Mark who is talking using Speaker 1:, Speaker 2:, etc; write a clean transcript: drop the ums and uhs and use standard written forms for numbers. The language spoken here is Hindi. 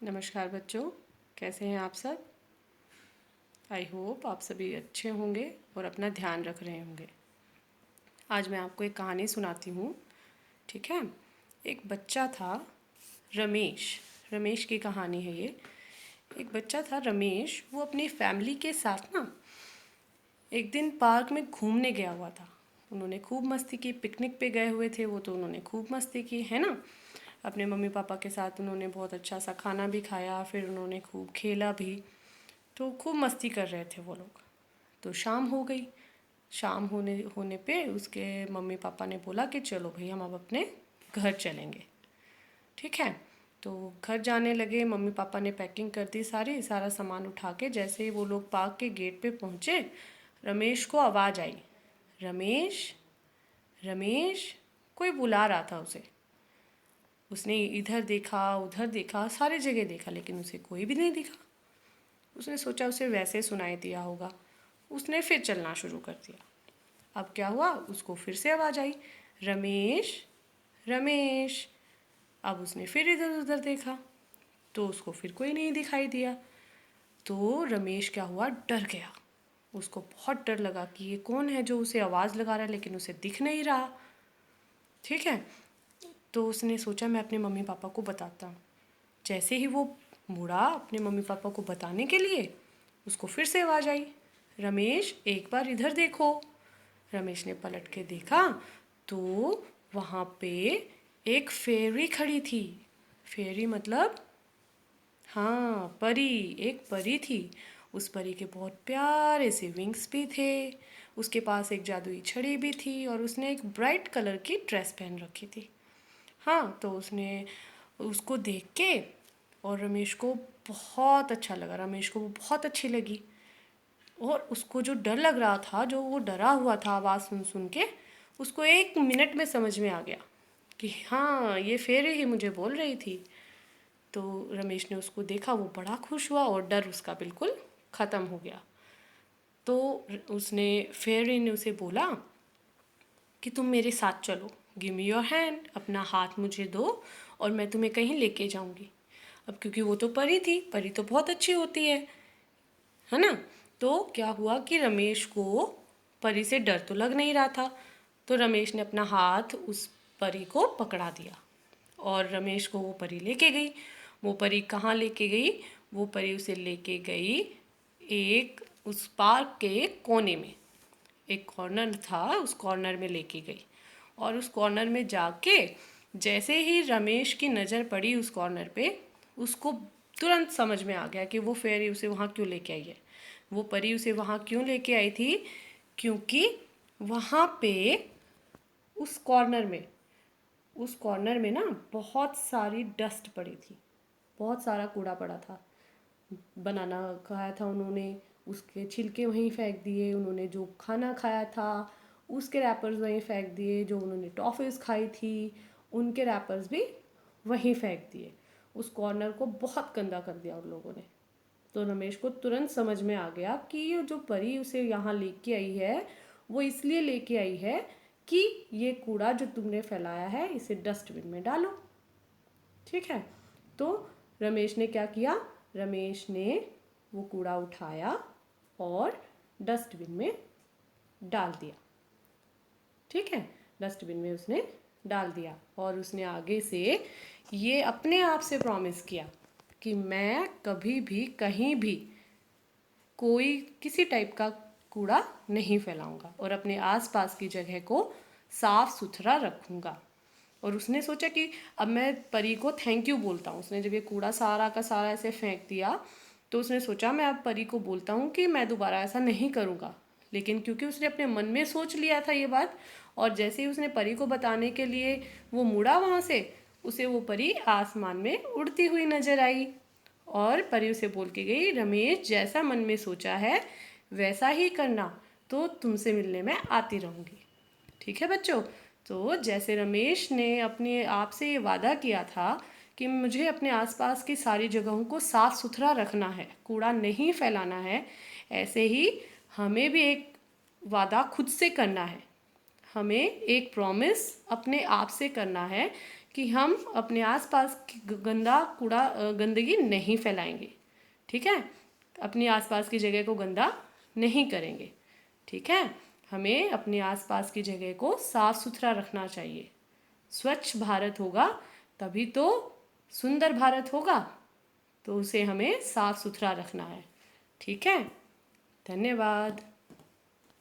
Speaker 1: नमस्कार बच्चों, कैसे हैं आप सब। आई होप आप सभी अच्छे होंगे और अपना ध्यान रख रहे होंगे। आज मैं आपको एक कहानी सुनाती हूँ। ठीक है। एक बच्चा था रमेश। रमेश की कहानी है ये। एक बच्चा था रमेश, वो अपनी फैमिली के साथ ना एक दिन पार्क में घूमने गया हुआ था। उन्होंने खूब मस्ती की, पिकनिक पे गए हुए थे वो, तो उन्होंने खूब मस्ती की है ना। अपने मम्मी पापा के साथ उन्होंने बहुत अच्छा सा खाना भी खाया, फिर उन्होंने खूब खेला भी। तो खूब मस्ती कर रहे थे वो लोग। तो शाम हो गई। शाम होने होने पे उसके मम्मी पापा ने बोला कि चलो भाई हम अब अपने घर चलेंगे। ठीक है। तो घर जाने लगे। मम्मी पापा ने पैकिंग कर दी, सारा सामान उठा के। जैसे ही वो लोग पार्क के गेट पे पहुँचे, रमेश को आवाज़ आई, रमेश रमेश। कोई बुला रहा था उसे। उसने इधर देखा, उधर देखा, सारी जगह देखा, लेकिन उसे कोई भी नहीं दिखा। उसने सोचा उसे वैसे सुनाई दिया होगा। उसने फिर चलना शुरू कर दिया। अब क्या हुआ, उसको फिर से आवाज़ आई, रमेश रमेश। अब उसने फिर इधर उधर देखा, तो उसको फिर कोई नहीं दिखाई दिया। तो रमेश क्या हुआ, डर गया। उसको बहुत डर लगा कि ये कौन है जो उसे आवाज़ लगा रहा है लेकिन उसे दिख नहीं रहा। ठीक है। तो उसने सोचा मैं अपने मम्मी पापा को बताता हूँ। जैसे ही वो मुड़ा अपने मम्मी पापा को बताने के लिए, उसको फिर से आवाज़ आई, रमेश एक बार इधर देखो। रमेश ने पलट के देखा, तो वहाँ पे एक फेरी खड़ी थी। फेरी मतलब, हाँ, परी। एक परी थी। उस परी के बहुत प्यारे से विंग्स भी थे। उसके पास एक जादुई छड़ी भी थी और उसने एक ब्राइट कलर की ड्रेस पहन रखी थी। हाँ, तो उसने उसको देख के, और रमेश को बहुत अच्छा लगा। रमेश को वो बहुत अच्छी लगी। और उसको जो डर लग रहा था, जो वो डरा हुआ था आवाज़ सुन सुन के, उसको 1 मिनट में समझ में आ गया कि हाँ, ये फेरी ही मुझे बोल रही थी। तो रमेश ने उसको देखा, वो बड़ा खुश हुआ और डर उसका बिल्कुल ख़त्म हो गया। तो उसने फेरी ने उसे बोला कि तुम मेरे साथ चलो, गिव मी योर हैंड, अपना हाथ मुझे दो और मैं तुम्हें कहीं लेके जाऊंगी। अब क्योंकि वो तो परी थी, परी तो बहुत अच्छी होती है ना। तो क्या हुआ कि रमेश को परी से डर तो लग नहीं रहा था। तो रमेश ने अपना हाथ उस परी को पकड़ा दिया और रमेश को वो परी लेके गई। वो परी कहाँ लेके गई, वो परी उसे लेके गई एक उस पार्क के कोने में। एक कॉर्नर था, उस कॉर्नर में लेके गई। और उस कॉर्नर में जाके जैसे ही रमेश की नज़र पड़ी उस कॉर्नर पे, उसको तुरंत समझ में आ गया कि वो फेरी उसे वहाँ क्यों लेके आई है। वो परी उसे वहाँ क्यों लेके आई थी, क्योंकि वहाँ पे उस कॉर्नर में उस कॉर्नर में ना बहुत सारी डस्ट पड़ी थी। बहुत सारा कूड़ा पड़ा था। बनाना खाया था उन्होंने, उसके छिलके वहीं फेंक दिए। उन्होंने जो खाना खाया था उसके रैपर्स वहीं फेंक दिए। जो उन्होंने टॉफ़ीज़ खाई थी उनके रैपर्स भी वहीं फेंक दिए। उस कॉर्नर को बहुत गंदा कर दिया उन लोगों ने। तो रमेश को तुरंत समझ में आ गया कि ये जो परी उसे यहाँ लेके आई है, वो इसलिए लेके आई है कि ये कूड़ा जो तुमने फैलाया है इसे डस्टबिन में डालो। ठीक है। तो रमेश ने क्या किया, रमेश ने वो कूड़ा उठाया और डस्टबिन में डाल दिया। ठीक है। डस्टबिन में उसने डाल दिया और उसने आगे से ये अपने आप से प्रॉमिस किया कि मैं कभी भी कहीं भी कोई किसी टाइप का कूड़ा नहीं फैलाऊंगा और अपने आसपास की जगह को साफ सुथरा रखूंगा। और उसने सोचा कि अब मैं परी को थैंक यू बोलता हूँ। उसने जब ये कूड़ा सारा का सारा ऐसे फेंक दिया, तो उसने सोचा मैं अब परी को बोलता हूँ कि मैं दोबारा ऐसा नहीं करूँगा। लेकिन क्योंकि उसने अपने मन में सोच लिया था ये बात, और जैसे ही उसने परी को बताने के लिए वो मुड़ा वहाँ से, उसे वो परी आसमान में उड़ती हुई नजर आई। और परी उसे बोल के गई, रमेश जैसा मन में सोचा है वैसा ही करना, तो तुमसे मिलने मैं आती रहूँगी। ठीक है बच्चों। तो जैसे रमेश ने अपने आप से ये वादा किया था कि मुझे अपने आसपास की सारी जगहों को साफ सुथरा रखना है, कूड़ा नहीं फैलाना है, ऐसे ही हमें भी एक वादा खुद से करना है। हमें एक प्रॉमिस अपने आप से करना है कि हम अपने आसपास की गंदगी नहीं फैलाएंगे। ठीक है, अपनी आसपास की जगह को गंदा नहीं करेंगे। ठीक है, हमें अपने आसपास की जगह को साफ सुथरा रखना चाहिए। स्वच्छ भारत होगा तभी तो सुंदर भारत होगा, तो उसे हमें साफ सुथरा रखना है। ठीक है, धन्यवाद।